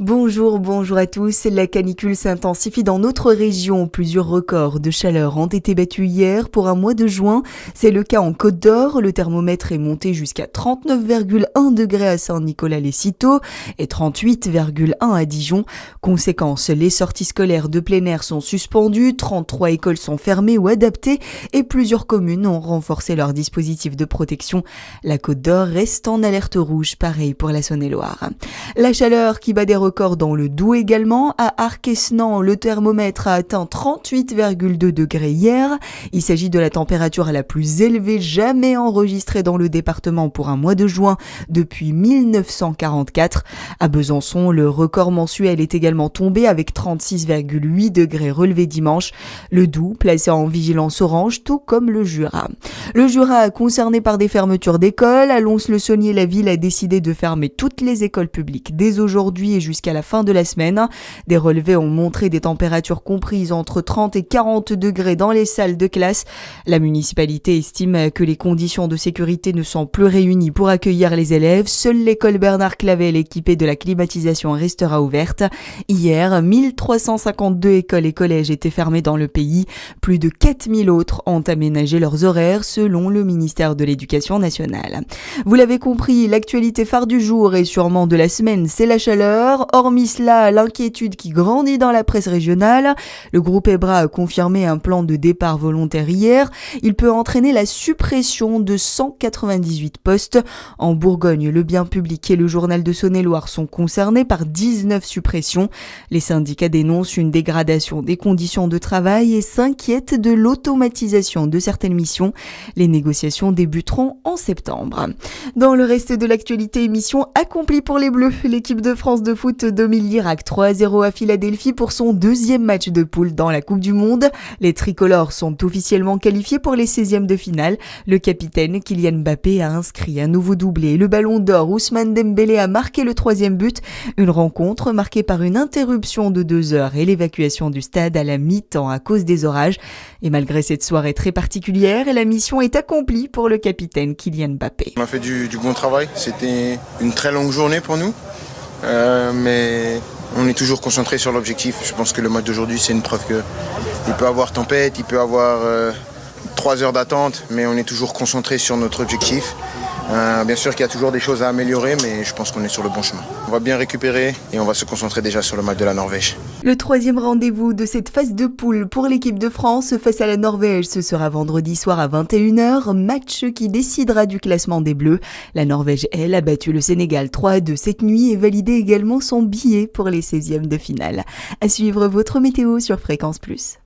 Bonjour à tous. La canicule s'intensifie dans notre région. Plusieurs records de chaleur ont été battus hier pour un mois de juin. C'est le cas en Côte d'Or. Le thermomètre est monté jusqu'à 39,1 degrés à Saint-Nicolas-les-Citeaux et 38,1 à Dijon. Conséquence, les sorties scolaires de plein air sont suspendues, 33 écoles sont fermées ou adaptées et plusieurs communes ont renforcé leur dispositif de protection. La Côte d'Or reste en alerte rouge, pareil pour la Saône-et-Loire. La chaleur qui bat des records dans le Doubs également. À Arc-et-Senans, le thermomètre a atteint 38,2 degrés hier. Il s'agit de la température la plus élevée jamais enregistrée dans le département pour un mois de juin depuis 1944. À Besançon, le record mensuel est également tombé avec 36,8 degrés relevés dimanche. Le Doubs placé en vigilance orange, tout comme le Jura. Le Jura concerné par des fermetures d'écoles. À Lons-le-Saunier, la ville a décidé de fermer toutes les écoles publiques dès aujourd'hui et jusqu'à la fin de la semaine. Des relevés ont montré des températures comprises entre 30 et 40 degrés dans les salles de classe. La municipalité estime que les conditions de sécurité ne sont plus réunies pour accueillir les élèves. Seule l'école Bernard Clavel équipée de la climatisation restera ouverte. Hier, 1352 écoles et collèges étaient fermés dans le pays. Plus de 4000 autres ont aménagé leurs horaires selon le ministère de l'Éducation nationale. Vous l'avez compris, l'actualité phare du jour et sûrement de la semaine, c'est la chaleur. Hormis cela, l'inquiétude qui grandit dans la presse régionale. Le groupe EBRA a confirmé un plan de départ volontaire hier. Il peut entraîner la suppression de 198 postes. En Bourgogne, le bien public et le journal de Saône-et-Loire sont concernés par 19 suppressions. Les syndicats dénoncent une dégradation des conditions de travail et s'inquiètent de l'automatisation de certaines missions. Les négociations débuteront en septembre. Dans le reste de l'actualité, mission accomplie pour les Bleus. L'équipe de France de foot domine l'Irak 3-0 à Philadelphie pour son deuxième match de poule dans la Coupe du Monde. Les tricolores sont officiellement qualifiés pour les 16e de finale. Le capitaine Kylian Mbappé a inscrit un nouveau doublé. Le ballon d'or, Ousmane Dembélé a marqué le 3e but. Une rencontre marquée par une interruption de 2 heures et l'évacuation du stade à la mi-temps à cause des orages. Et malgré cette soirée très particulière, la mission est accomplie pour le capitaine Kylian Mbappé. On a fait du bon travail. C'était une très longue journée pour nous. Mais on est toujours concentré sur l'objectif. Je pense que le match d'aujourd'hui, c'est une preuve qu'il peut y avoir tempête, il peut y avoir 3 heures d'attente, mais on est toujours concentré sur notre objectif. Bien sûr qu'il y a toujours des choses à améliorer, mais je pense qu'on est sur le bon chemin. On va bien récupérer et on va se concentrer déjà sur le match de la Norvège. Le 3e rendez-vous de cette phase de poule pour l'équipe de France face à la Norvège, ce sera vendredi soir à 21h, match qui décidera du classement des Bleus. La Norvège, elle, a battu le Sénégal 3-2 cette nuit et validé également son billet pour les 16e de finale. À suivre votre météo sur Fréquence Plus.